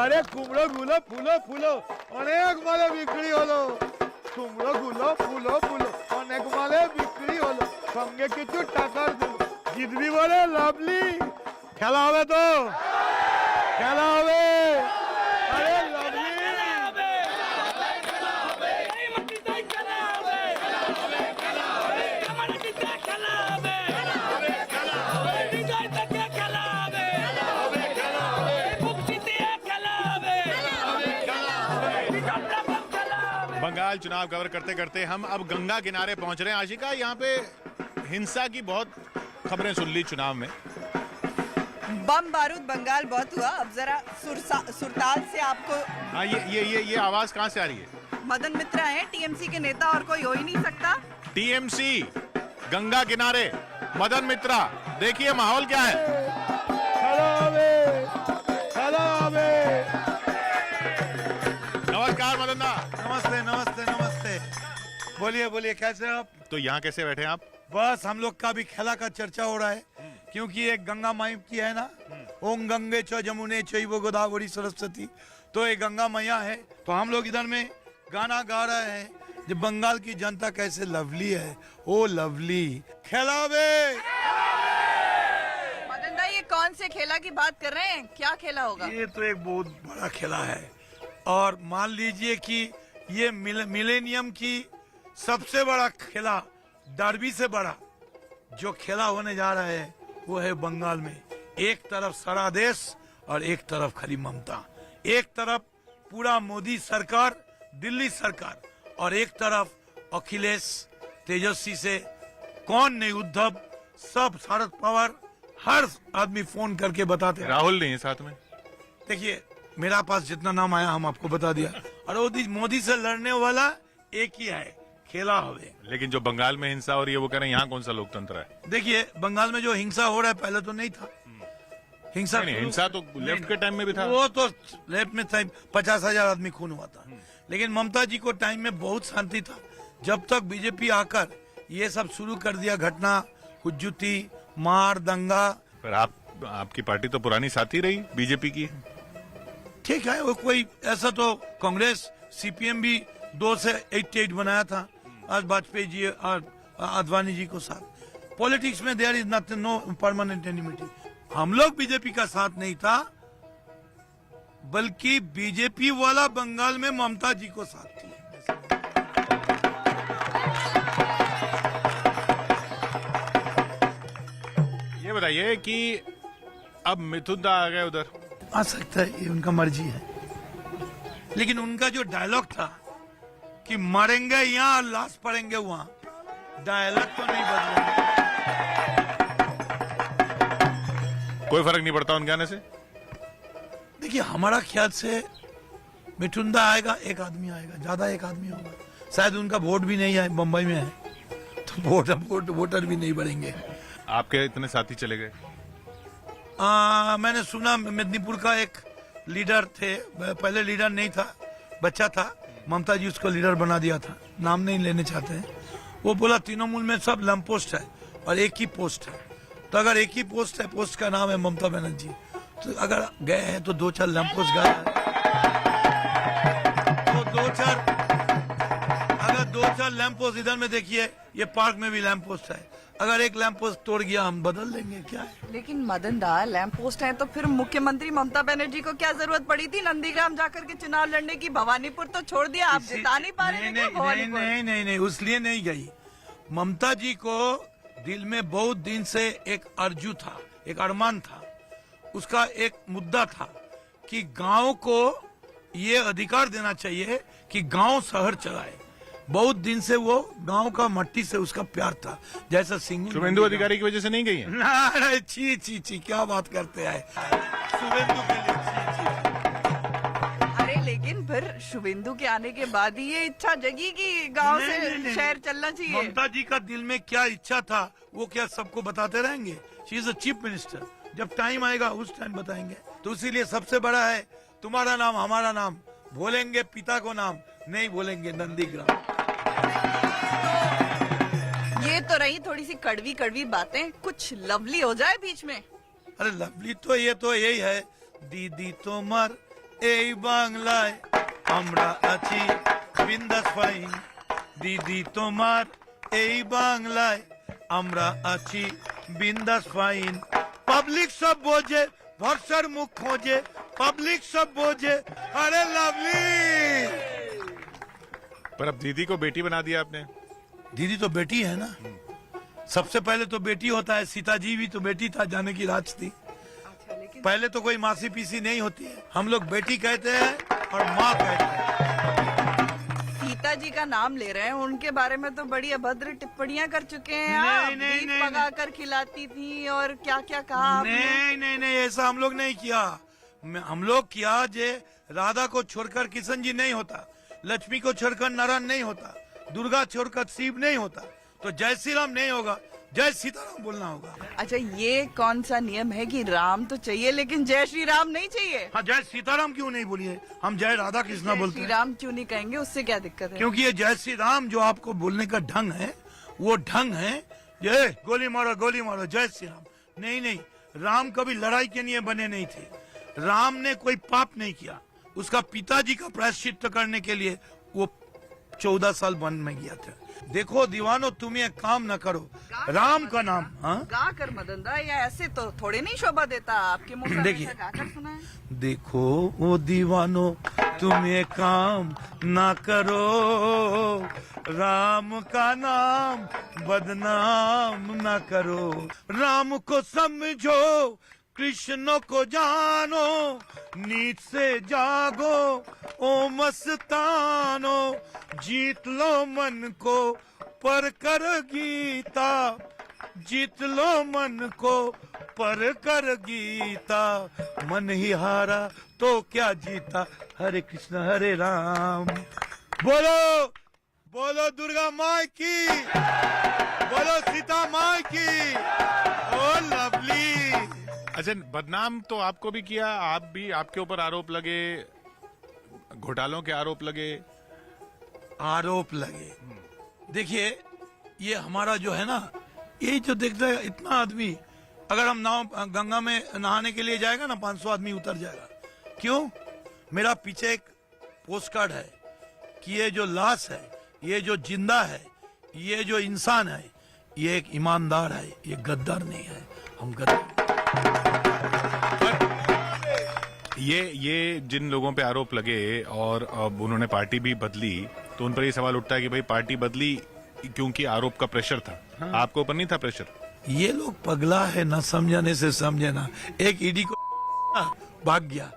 আরে কুমড়ো গুলো ফুলো ফুলো অনেক মালে বিক্রি হলো। কুমড়ো গুলো ফুলো ফুলো অনেক মালে বিক্রি হলো, সঙ্গে কিছু টাকার দিল। জিতবি বলে লাভলি। খেলা হবে তো? খেলা হবে? আরে লাভলি बंगाल चुनाव कवर करते करते हम अब गंगा किनारे पहुंच रहे हैं। आशिका, यहाँ पे हिंसा की बहुत खबरें सुन ली चुनाव में। बम बारूद बंगाल बहुत हुआ। अब जरा सुरताल से आपको। हाँ, ये आवाज कहाँ से आ रही है? मदन मित्रा हैं, टीएमसी के नेता, और कोई हो ही नहीं सकता। टीएमसी गंगा किनारे मदन मित्रा, देखिए माहौल क्या है। नमस्कार मदन दा। नमस्ते नमस्ते नमस्ते। बोलिए बोलिए, कैसे हैं आप? तो यहाँ कैसे बैठे हैं आप? बस हम लोग का भी खेला का चर्चा हो रहा है, क्योंकि एक गंगा माई की है ना, ओम गंगे च जमुने चैव गोदावरी सरस्वती। तो ये गंगा मैया है, तो हम लोग इधर में गाना गा रहे हैं जो बंगाल की जनता कैसे लवली है। ओ लवली खेलावे। मदन दा, ये कौन से खेला की बात कर रहे हैं? क्या खेला होगा? ये तो एक बहुत बड़ा खेला है, और मान लीजिए कि ये मिलेनियम की सबसे बड़ा खेला, डर्बी से बड़ा जो खेला होने जा रहा है वो है बंगाल में। एक तरफ सारा देश और एक तरफ खाली ममता, एक तरफ पूरा मोदी सरकार, दिल्ली सरकार, और एक तरफ अखिलेश, तेजस्वी से कौन नहीं, उद्धव, सब, शरद पवार, हर आदमी फोन करके बताते हैं। राहुल नहीं है साथ में? देखिए, मेरा पास जितना नाम आया हम आपको बता दिया, और मोदी से लड़ने वाला एक ही है, खेला हवे। लेकिन जो बंगाल में हिंसा हो रही है वो कह रहे हैं यहाँ कौन सा लोकतंत्र है? देखिए, बंगाल में जो हिंसा हो रहा है पहले तो नहीं था। हिंसा नहीं, हिंसा तो लेफ्ट के टाइम में भी था। वो तो लेफ्ट में था, 50,000 आदमी खून हुआ था। लेकिन ममता जी को टाइम में बहुत शांति था, जब तक बीजेपी आकर ये सब शुरू कर दिया, घटना, हुज्जती, मार, दंगा। पर आपकी पार्टी तो पुरानी साथी रही बीजेपी की। ठीक है, वो कोई ऐसा तो कांग्रेस, सीपीएम भी 2 से 88 बनाया था, आज वाजपेयी जी और आडवाणी जी को साथ। पॉलिटिक्स में there is nothing, no permanent enmity. हम लोग बीजेपी का साथ नहीं था, बल्कि बीजेपी वाला बंगाल में ममता जी को साथ थी। ये बताइए कि अब मिथुन दा आ गए उधर। आ सकता है, ये उनका मर्जी है, लेकिन उनका जो डायलॉग था कि मरेंगे यहाँ और लाश पड़ेंगे वहाँ, डायलॉग तो नहीं बदलेंगे। कोई फर्क नहीं पड़ता उनके आने से? देखिए, हमारा ख्याल से मिठुंदा आएगा, एक आदमी आएगा, ज्यादा एक आदमी होगा। शायद उनका वोट भी नहीं है, बम्बई में है, तो वोटर भी नहीं बढ़ेंगे। आपके इतने साथी चले गए? मैंने सुना मेदिनीपुर का एक लीडर थे, पहले लीडर नहीं था, बच्चा था, ममता जी उसको लीडर बना दिया था, नाम नहीं लेने चाहते हैं। वो बोला तृणमूल में सब लैंप पोस्ट है और एक ही पोस्ट है, तो अगर एक ही पोस्ट है, पोस्ट का नाम है ममता बनर्जी, तो अगर गए हैं तो 2-4 लैंप पोस्ट गया है, तो 2-4 लैंप पोस्ट इधर में देखिए, ये पार्क में भी लैंप पोस्ट है, अगर एक लैंप पोस्ट तोड़ गया हम बदल देंगे, क्या है। लेकिन मदन दा, लैंप पोस्ट है तो फिर मुख्यमंत्री ममता बनर्जी को क्या जरूरत पड़ी थी नंदीग्राम जाकर के चुनाव लड़ने की? भवानीपुर तो छोड़ दिया, आप जिता नहीं पा रहे? नहीं, उसलिए नहीं गई। ममता जी को दिल में बहुत दिन से एक अर्जू था, एक अरमान था, उसका एक मुद्दा था कि गांव को ये अधिकार देना चाहिए कि गांव शहर चलाए। बहुत दिन से वो गांव का मट्टी से उसका प्यार था, जैसा सिंह। शुभेंदु अधिकारी की वजह से नहीं गई है? ना, छी, क्या बात करते हैं शुभेंदु के लिए, छी। अरे लेकिन फिर शुभेंदु के आने के बाद ही ये इच्छा जगी कि गांव से शहर चलना चाहिए। ममता जी का दिल में क्या इच्छा था वो क्या सबको बताते रहेंगे? She is a chief minister, जब टाइम आएगा उस टाइम बताएंगे। तो इसीलिए सबसे बड़ा है तुम्हारा नाम, हमारा नाम, बोलेंगे पिता को नाम, नहीं बोलेंगे नंदीग्राम। ये तो रही थोड़ी सी कड़वी कड़वी बातें, कुछ लवली हो जाए बीच में। अरे लवली तो ये तो यही है, दीदी तो मर এই বাংলায় আমরা আছি বিন্দাস ফাইন দিদি তোমার এই বাংলায় আমরা আছি বিন্দাস ফাইন পাবলিক সব বোঝে ভরসার মুখ খোঁজে पब्लिक सब बोझे अरे लवली पर अब दीदी को बेटी बना दिया आपने। दीदी तो बेटी है ना सबसे पहले तो बेटी होता है सीता जी भी तो बेटी था जाने की राज थी पहले तो कोई मासी पीसी नहीं होती है हम लोग बेटी कहते हैं और माँ कहते हैं सीता जी का नाम ले रहे हैं उनके बारे में तो बड़ी अभद्र टिप्पणियां कर चुके हैं नहीं, आप नहीं, बीफ नहीं, पकाकर खिलाती थी और क्या क्या कहा आपने? नहीं नहीं नहीं ऐसा हम लोग नहीं किया हम लोग किया जे राधा को छोड़कर किशन जी नहीं होता लक्ष्मी को छोड़कर नारायण नहीं होता दुर्गा छोड़कर शिव नहीं होता तो जय श्री राम नहीं होगा जय सीताराम बोलना होगा। अच्छा ये कौन सा नियम है कि राम तो चाहिए लेकिन जय श्री राम नहीं चाहिए? हाँ जय सीताराम क्यों नहीं बोलिए हम जय राधा कृष्णा बोलते श्री हैं राम क्यों नहीं कहेंगे उससे क्या दिक्कत है? क्योंकि ये जय श्री राम जो आपको बोलने का ढंग है वो ढंग है जय गोली मारो जय श्री राम नहीं नहीं राम कभी लड़ाई के लिए बने नहीं थे राम ने कोई पाप नहीं किया उसका पिताजी का प्रायश्चित करने के लिए वो 14 साल वन में गया था। देखो दीवानो तुम ये काम न करो राम का नाम हाँ गा कर मदन दा या ऐसे तो थोड़े नहीं शोभा देता आपके मुंह से देखिए। हमेशा गाकर सुना है। देखो वो दीवानो तुम ये काम ना करो राम का नाम बदनाम ना करो राम को समझो कृष्ण को जानो नींद से जागो ओ मस्तानो जीत लो मन को पर कर गीता जीत लो मन को पर कर गीता मन ही हारा तो क्या जीता हरे कृष्ण हरे राम बोलो बोलो दुर्गा माँ की बोलो सीता माँ की ओ लवली। अच्छा बदनाम तो आपको भी किया आप भी आपके ऊपर आरोप लगे घोटालों के आरोप लगे देखिए ये हमारा जो है ना ये जो देखते हैं इतना आदमी अगर हम नाव गंगा में नहाने के लिए जाएगा ना 500 आदमी उतर जाएगा क्यों मेरा पीछे एक पोस्ट कार्ड है कि ये जो लाश है ये जो जिंदा है ये जो इंसान है ये एक ईमानदार है ये गद्दार नहीं है हम गद्दार ये जिन लोगों पे आरोप लगे और अब उन्होंने पार्टी भी बदली तो उन पर ये सवाल उठता है कि भाई पार्टी बदली क्योंकि आरोप का प्रेशर था। हाँ। आपके ऊपर नहीं था प्रेशर? ये लोग पगला है ना समझाने से समझे ना एक ईडी को भाग गया